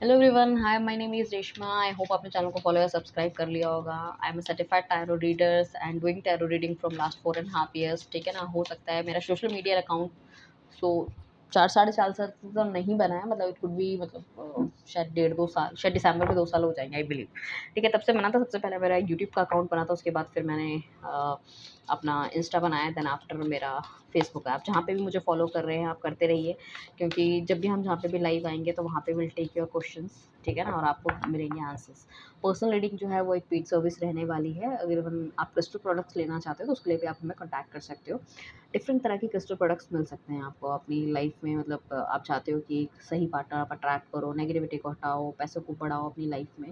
Hello everyone, hi, my name is Reshma. I hope आपने channel को follow या subscribe कर लिया होगा। I am a certified tarot readers and doing tarot reading from last 4.5 years। ठीक है ना, हो सकता है मेरा सोशल मीडिया अकाउंट सो 4 साढ़े 4 साल से तो नहीं बना है, मतलब इट कुड बी, मतलब शायद 1.5 2 साल, शायद दिसंबर में 2 साल हो जाएंगे आई बिलीव। ठीक है, तब से बना था। सबसे पहले मेरा यूट्यूब का अकाउंट बना था, उसके बाद फिर मैंने अपना इंस्टा बनाया, देन आफ्टर मेरा फेसबुक। आप जहाँ पे भी मुझे फॉलो कर रहे हैं आप करते रहिए, क्योंकि जब भी हम जहाँ पे भी लाइव आएंगे तो वहाँ पे विल टेक योर क्वेश्चंस। ठीक है ना, और आपको मिलेंगे आंसर्स। पर्सनल रीडिंग जो है वो एक पेड सर्विस रहने वाली है। अगर हम आप क्रिस्टल प्रोडक्ट्स लेना चाहते हो तो उसके लिए भी आप हमें कॉन्टैक्ट कर सकते हो। डिफरेंट तरह की क्रिस्टल प्रोडक्ट्स मिल सकते हैं आपको अपनी लाइफ में। मतलब आप चाहते हो कि एक सही पार्टनर आप अट्रैक्ट करो, नेगेटिविटी को हटाओ, पैसों को बढ़ाओ अपनी लाइफ में।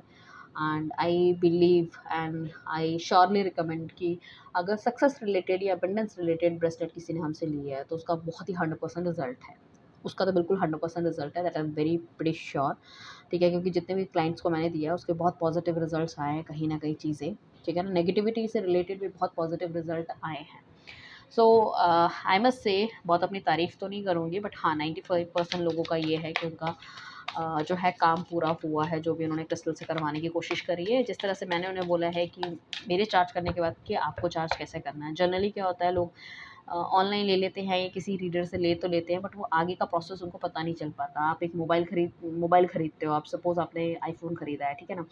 And I believe and I surely recommend कि अगर सक्सेस रिलेटेड या अबंडेंस रिलेटेड ब्रेसलेट किसी ने हमसे ली है तो उसका बहुत ही 100% रिजल्ट है। उसका तो बिल्कुल 100% रिजल्ट है, that I am very pretty sure. ठीक है, क्योंकि जितने भी क्लाइंट्स को मैंने दिया उसके बहुत पॉजिटिव रिजल्ट्स आए हैं, कहीं ना कहीं चीज़ें। ठीक है ना, नेगेटिविटी से रिलेटेड भी बहुत पॉजिटिव रिजल्ट आए हैं। सो आई मस्ट से, बहुत अपनी तारीफ़ तो नहीं करूँगी, बट हाँ 95% लोगों का ये है कि उनका जो है काम पूरा हुआ है, जो भी उन्होंने क्रिस्टल से करवाने की कोशिश करी है। जिस तरह से मैंने उन्हें बोला है कि मेरे चार्ज करने के बाद कि आपको चार्ज कैसे करना है। जनरली क्या होता है, लोग ऑनलाइन ले लेते हैं या किसी रीडर से ले तो लेते हैं, बट वो आगे का प्रोसेस उनको पता नहीं चल पाता। आप एक मोबाइल खरीदते हो, आप सपोज़ आपने आईफ़ोन खरीदा है, ठीक है ना?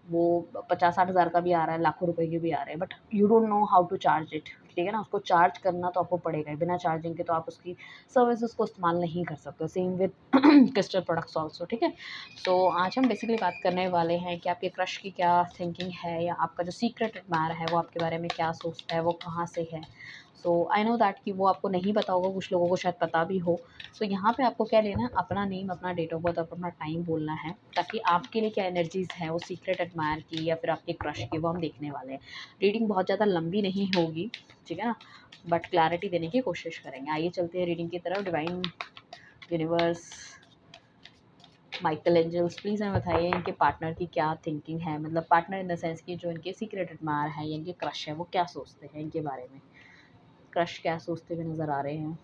वो 50-60 हज़ार का भी आ रहा है, लाखों रुपए के भी आ रहे हैं, but you don't know how to charge it. ठीक है ना, उसको चार्ज करना तो आपको पड़ेगा ही। बिना चार्जिंग के तो आप उसकी सर्विसेज को इस्तेमाल नहीं कर सकते। Same with crystal products also. ठीक है, सो आज हम बेसिकली बात करने वाले हैं कि आपके क्रश की क्या थिंकिंग है, या आपका जो सीक्रेट एडमायर है वो आपके बारे में क्या सोचता है, वो कहाँ से है। सो आई नो दैट कि वो आपको नहीं पता होगा, कुछ लोगों को शायद पता भी हो। सो यहाँ पे आपको क्या लेना है, अपना नेम, अपना डेट ऑफ बर्थ, अपना टाइम बोलना है, ताकि आपके लिए क्या एनर्जीज है वो सीक्रेट एडमायर की या फिर आपके क्रश की, वो हम देखने वाले हैं। रीडिंग बहुत ज़्यादा लंबी नहीं होगी, ठीक है ना, बट क्लैरिटी देने की कोशिश करेंगे। आइए चलते हैं रीडिंग की तरफ। Divine universe, Michael angels, please हमें बताइए इनके पार्टनर की क्या थिंकिंग है। मतलब पार्टनर इन द सेंस कि जो इनके सीक्रेट एडमायर है या इनके क्रश है वो क्या सोचते हैं इनके बारे में। क्रश क्या सोचते हुए नज़र आ रहे हैं।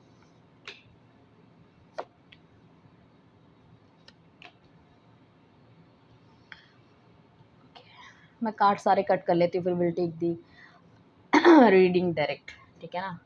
मैं कार्ड सारे कट कर लेती हूँ, फिर will take the reading direct. ठीक है ना,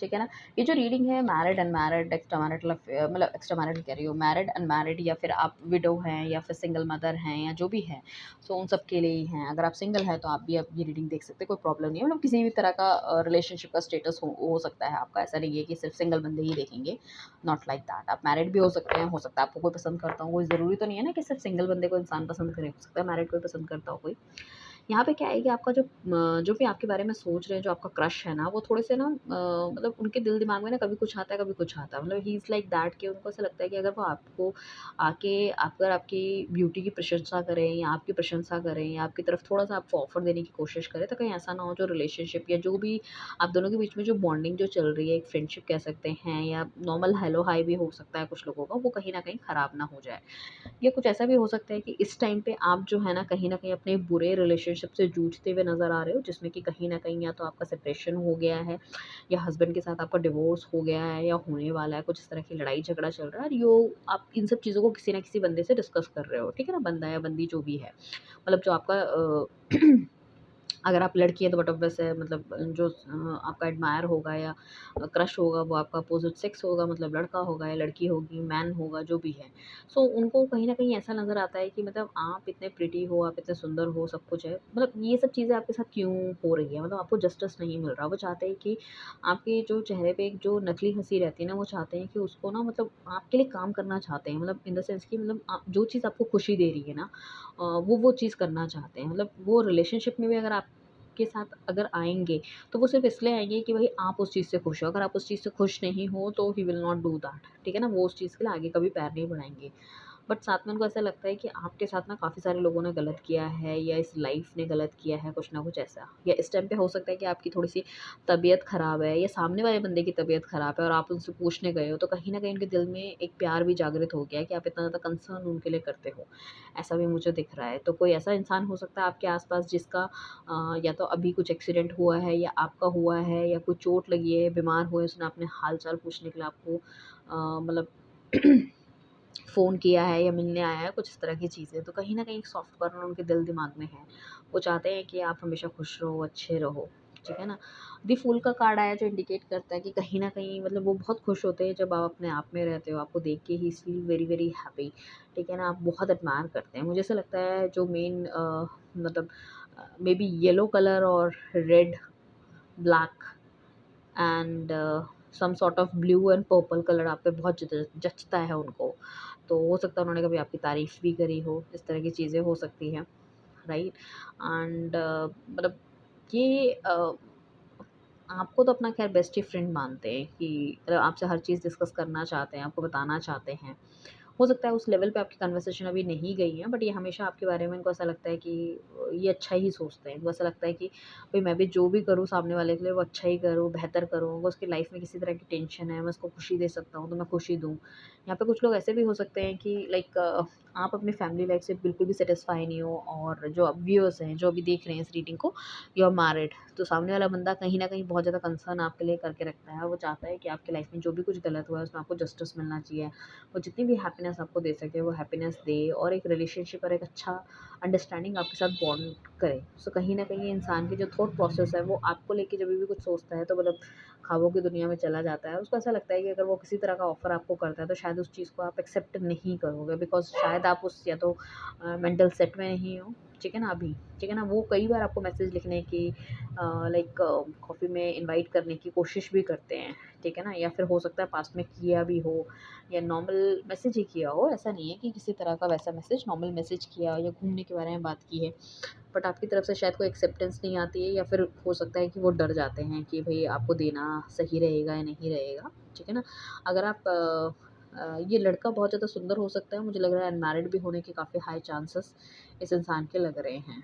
ठीक है ना। ये जो रीडिंग है, मैरिड अनमैरिड एक्स्ट्रा मैरिटल, मतलब एक्स्ट्रा मैरिड कह रही हूँ, मैरिड अनमैरिड, या फिर आप विडो हैं या फिर सिंगल मदर हैं या जो भी है, सो उन सब के लिए ही हैं। अगर आप सिंगल हैं तो आप भी अब ये रीडिंग देख सकते हैं, कोई प्रॉब्लम नहीं है। मतलब किसी भी तरह का रिलेशनशिप का स्टेटस हो सकता है आपका। ऐसा नहीं है कि सिर्फ सिंगल बंदे ही देखेंगे, नॉट लाइक दैट। आप मैरिड भी हो सकते हैं, हो सकता है आपको कोई पसंद करता हो। कोई ज़रूरी तो नहीं है ना कि सिर्फ सिंगल बंदे को इंसान पसंद करे, हो सकता है मैरिड कोई पसंद करता हो कोई। यहाँ पे क्या है कि आपका जो भी आपके बारे में सोच रहे हैं, जो आपका क्रश है ना, वो थोड़े से ना मतलब उनके दिल दिमाग में ना कभी कुछ आता है, कभी कुछ आता है। मतलब ही इज़ लाइक दैट कि उनको ऐसा लगता है कि अगर वो आपको आके अगर आपकी ब्यूटी की प्रशंसा करें या आपकी प्रशंसा करें या आपकी तरफ थोड़ा-सा आपको ऑफ़र देने की कोशिश करें, तो कहीं ऐसा ना हो जो रिलेशनशिप या जो भी आप दोनों के बीच में जो बॉन्डिंग जो चल रही है, एक फ्रेंडशिप कह सकते हैं या नॉर्मल हेलो हाय भी हो सकता है कुछ लोगों का, वो कहीं न कहीं ख़राब ना हो जाए। या कुछ ऐसा भी हो सकता है कि इस टाइम पे आप जो है ना कहीं न कहीं अपने बुरे रिलेशनशिप से जूझते हुए नज़र आ रहे हो, जिसमें कि कहीं न कहीं या तो आपका सेपरेशन हो गया है या हस्बैंड के साथ आपका डिवोर्स हो गया है या होने वाला है, कुछ इस तरह की लड़ाई झगड़ा चल रहा है, और यो आप इन सब चीज़ों को किसी न किसी बंदे से डिस्कस कर रहे हो, ठीक है ना? बंदा या बंदी जो भी है। मतलब जो आपका अगर आप लड़की हैं तो बट ऑब्वियस है, मतलब जो आपका एडमायर होगा या क्रश होगा वो आपका अपोजिट सेक्स होगा, मतलब लड़का होगा या लड़की होगी, मैन होगा, जो भी है। सो उनको कहीं न कहीं ऐसा नज़र आता है कि मतलब आप इतने प्रिटी हो, आप इतने सुंदर हो, सब कुछ है। मतलब ये सब चीज़ें आपके साथ क्यों हो रही है? मतलब आपको जस्टिस नहीं मिल रहा। वो चाहते हैं कि आपके जो चेहरे पे एक जो नकली हँसी रहती है ना, वो चाहते हैं कि उसको ना, मतलब आपके लिए काम करना चाहते हैं। मतलब इन द सेंस कि मतलब आप जो चीज़ आपको खुशी दे रही है ना, वो चीज़ करना चाहते हैं। मतलब वो रिलेशनशिप में भी अगर आप के साथ अगर आएँगे, तो वो सिर्फ़ इसलिए आएँगे कि भई आप उस चीज़ से खुश हो। अगर आप उस चीज़ से खुश नहीं हो तो he will not do that, ठीक है ना? वो उस चीज़ के लिए आगे कभी पैर नहीं बढ़ाएँगे। बट साथ में उनको ऐसा लगता है कि आपके साथ ना काफ़ी सारे लोगों ने गलत किया है, या इस लाइफ ने गलत किया है, कुछ ना कुछ ऐसा। या इस टाइम पे हो सकता है कि आपकी थोड़ी-सी तबीयत ख़राब है, या सामने वाले बंदे की तबीयत ख़राब है और आप उनसे पूछने गए हो, तो कहीं न कहीं उनके दिल में एक प्यार भी जागृत हो गया है कि आप इतना ज़्यादा कंसर्न उनके लिए करते हो। ऐसा भी मुझे दिख रहा है। तो कोई ऐसा इंसान हो सकता है आपके आस-पास जिसका या तो अभी कुछ एक्सीडेंट हुआ है, या आपका हुआ है, या कोई चोट लगी है, बीमार हुए, उसने अपने हाल-चाल पूछने के लिए आपको मतलब फ़ोन किया है या मिलने आया है, कुछ इस तरह की चीज़ें। तो कहीं न कहीं एक सॉफ्ट कॉर्नर उनके दिल-दिमाग में है। वो चाहते हैं कि आप हमेशा खुश रहो, अच्छे रहो, ठीक है ना? द फूल का कार्ड आया जो इंडिकेट करता है कि कहीं न कहीं मतलब वो बहुत खुश होते हैं जब आप अपने आप में रहते हो। आपको देख के ही फील वेरी, वेरी हैप्पी, ठीक है ना? आप बहुत एडमायर करते हैं। मुझे ऐसा लगता है जो मेन मतलब मेबी येलो कलर और red, black and some sort of blue and purple colour आप पे बहुत जचता है उनको। तो हो सकता है उन्होंने कभी आपकी तारीफ़ भी करी हो, इस तरह की चीज़ें हो सकती हैं, राइट? एंड मतलब ये आपको तो अपना ख़ैर बेस्ट ही फ्रेंड मानते हैं कि मतलब आपसे हर चीज़ डिस्कस करना चाहते हैं, आपको बताना चाहते हैं। हो सकता है उस लेवल पे आपकी कन्वर्सेशन अभी नहीं गई है, बट ये हमेशा आपके बारे में इनको ऐसा लगता है कि ये अच्छा ही सोचते हैं। इनको ऐसा लगता है कि भई मैं भी जो भी करूँ सामने वाले के लिए वो अच्छा ही करूँ, बेहतर करूँ। अगर उसकी लाइफ़ में किसी तरह की टेंशन है, मैं उसको खुशी दे सकता हूँ, तो मैं खुशी दूँ। यहाँ पे कुछ लोग ऐसे भी हो सकते हैं कि लाइक आप अपनी फैमिली लाइफ़ से बिल्कुल भी सैटिस्फाई नहीं हो, और जो अब व्यूअर्स हैं, जो अभी देख रहे हैं इस रीडिंग को, यू आर मैरिड। तो सामने वाला बंदा कहीं न कहीं बहुत ज़्यादा कंसर्न आपके लिए करके रखता है। वो चाहता है कि आपकी लाइफ़ में जो भी कुछ गलत हुआ है, उसमें आपको जस्टिस मिलना चाहिए। वो जितनी भी हैप्पीनेस आपको दे सके वो हैप्पीनेस दे, और एक रिलेशनशिप और एक अच्छा अंडरस्टैंडिंग आपके साथ बॉन्ड करे। सो कहीं न कहीं इंसान की जो थॉट प्रोसेस है वो आपको लेके जब भी कुछ सोचता है तो मतलब ख्वाबों की दुनिया में चला जाता है। उसको ऐसा लगता है कि अगर वो किसी तरह का ऑफ़र आपको करता है तो शायद उस चीज़ को आप एक्सेप्ट नहीं करोगे, बिकॉज़ शायद आप उस या तो मेंटल सेट में नहीं हो, ठीक है ना अभी, ठीक है ना? वो कई बार आपको मैसेज लिखने की लाइक कॉफ़ी में इनवाइट करने की कोशिश भी करते हैं, ठीक है ना? या फिर हो सकता है पास्ट में किया भी हो, या नॉर्मल मैसेज ही किया हो। ऐसा नहीं है कि किसी तरह का वैसा मैसेज, नॉर्मल मैसेज किया हो या घूमने के बारे में बात की है। बट आपकी तरफ से शायद कोई एक्सेप्टेंस नहीं आती है, या फिर हो सकता है कि वो डर जाते हैं कि भई आपको देना सही रहेगा या नहीं रहेगा, ठीक है ना? अगर आप ये लड़का बहुत ज़्यादा सुंदर हो सकता है, मुझे लग रहा है अनमैरिड भी होने के काफ़ी हाई चांसेस इस इंसान के लग रहे हैं।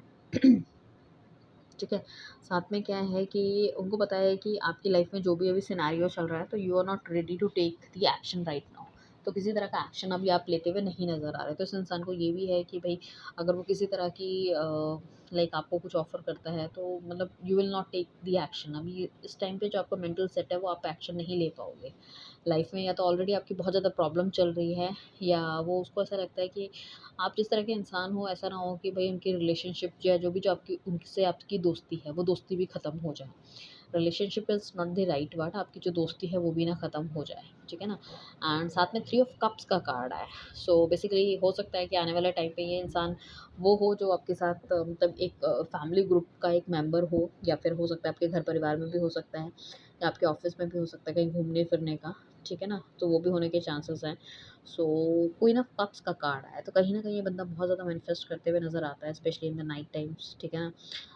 ठीक है? साथ में क्या है कि उनको पता है कि आपकी लाइफ़ में जो भी अभी सिनेरियो चल रहा है, तो you are not ready to take the action right now. तो किसी तरह का एक्शन अभी आप लेते हुए नहीं नज़र आ रहे। तो इस इंसान को ये भी है कि भई अगर वो किसी तरह की लाइक आपको कुछ ऑफ़र करता है, तो मतलब you will not take the action. अभी इस टाइम पे जो आपका मेंटल सेट है वो आप एक्शन नहीं ले पाओगे। लाइफ़ में या तो ऑलरेडी आपकी बहुत ज़्यादा प्रॉब्लम चल रही है, या वो उसको ऐसा लगता है कि आप जिस तरह के इंसान हो ऐसा ना हो कि भई उनकी रिलेशनशिप या जो भी जो आपकी उनसे आपकी दोस्ती है, वो दोस्ती भी ख़त्म हो जाए। Relationship is not the right word, आपकी जो दोस्ती है वो भी ना ख़त्म हो जाए, ठीक है ना? एंड साथ में थ्री ऑफ कप्स का कार्ड आया है। सो बेसिकली हो सकता है कि आने वाले टाइम पे ये इंसान वो हो जो आपके साथ मतलब एक फैमिली ग्रुप का एक मेंबर हो, या फिर हो सकता है आपके घर परिवार में भी हो सकता है, या आपके ऑफ़िस में भी हो सकता है कहीं घूमने-फिरने का, ठीक है ना? तो वो भी होने के चांसेस हैं। सो क्वीन ऑफ कप्स का कार्ड आया है, तो कहीं न कहीं ये बंदा बहुत ज़्यादा मैनिफेस्ट करते हुए नज़र आता है, specially in the night times, ठीक है ना?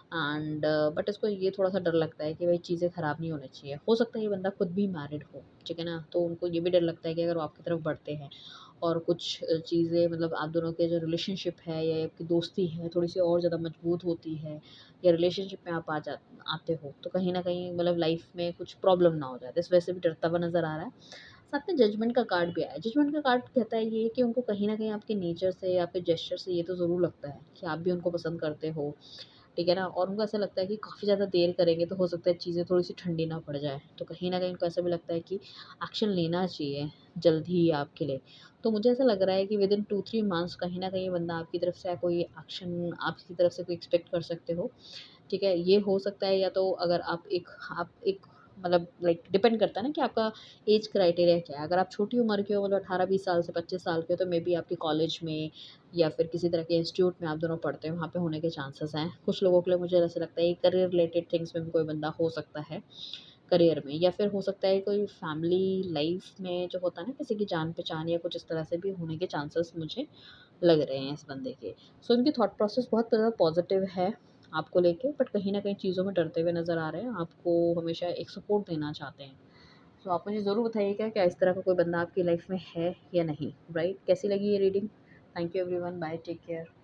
एंड बट इसको ये थोड़ा-सा डर लगता है कि भई चीज़ें ख़राब नहीं होनी चाहिए। हो सकता है ये बंदा खुद भी मैरिड हो, ठीक है ना? तो उनको ये भी डर लगता है कि अगर वो आपकी तरफ बढ़ते हैं और कुछ चीज़ें मतलब आप दोनों के जो रिलेशनशिप है या आपकी दोस्ती है थोड़ी-सी और ज़्यादा मजबूत होती है, या रिलेशनशिप में आप आते हो, तो कहीं न कहीं मतलब लाइफ़ में कुछ प्रॉब्लम ना हो जाए। तो इस वजह से भी डरता हुआ नज़र आ रहा है। साथ में जजमेंट का कार्ड भी आया है। जजमेंट का कार्ड कहता है ये कि उनको कहीं न कहीं आपके नेचर से या आपके जेस्चर से ये तो ज़रूर लगता है कि आप भी उनको पसंद करते हो, ठीक है ना? और उनको ऐसा लगता है कि काफ़ी ज़्यादा देर करेंगे तो हो सकता है चीज़ें थोड़ी-सी ठंडी ना पड़ जाए। तो कहीं न कहीं उनको ऐसा भी लगता है कि एक्शन लेना चाहिए जल्द ही आपके लिए। तो मुझे ऐसा लग रहा है कि विदिन 2-3 मंथ्स कहीं न कहीं ये बंदा आपकी तरफ से कोई एक्शन आपकी तरफ से कोई एक्सपेक्ट कर सकते हो। ठीक है? ये हो सकता है, या तो अगर आप एक मतलब लाइक डिपेंड करता है ना कि आपका ऐज क्राइटेरिया क्या है। अगर आप छोटी उम्र के हो मतलब 18-20 साल से 25 साल के हो तो मेबी आपके कॉलेज में या फिर किसी तरह के इंस्टीट्यूट में आप दोनों पढ़ते हो, वहाँ पे होने के चांसेस हैं। कुछ लोगों के लिए मुझे ऐसा लगता है करियर रिलेटेड थिंग्स में भी कोई बंदा हो सकता है, करियर में, या फिर हो सकता है कोई फैमिली लाइफ़ में जो होता है ना किसी की जान-पहचान या कुछ इस तरह से भी होने के चांसेस मुझे लग रहे हैं इस बंदे के। सो इनकी थॉट प्रोसेस बहुत ज़्यादा पॉज़िटिव है आपको लेके, बट कहीं न कहीं चीज़ों में डरते हुए नज़र आ रहे हैं, आपको हमेशा एक सपोर्ट देना चाहते हैं। सो आप मुझे ज़रूर बताइएगा क्या इस तरह का कोई बंदा आपकी लाइफ़ में है या नहीं, राइट? कैसी लगी ये reading? Thank you everyone, bye, take care.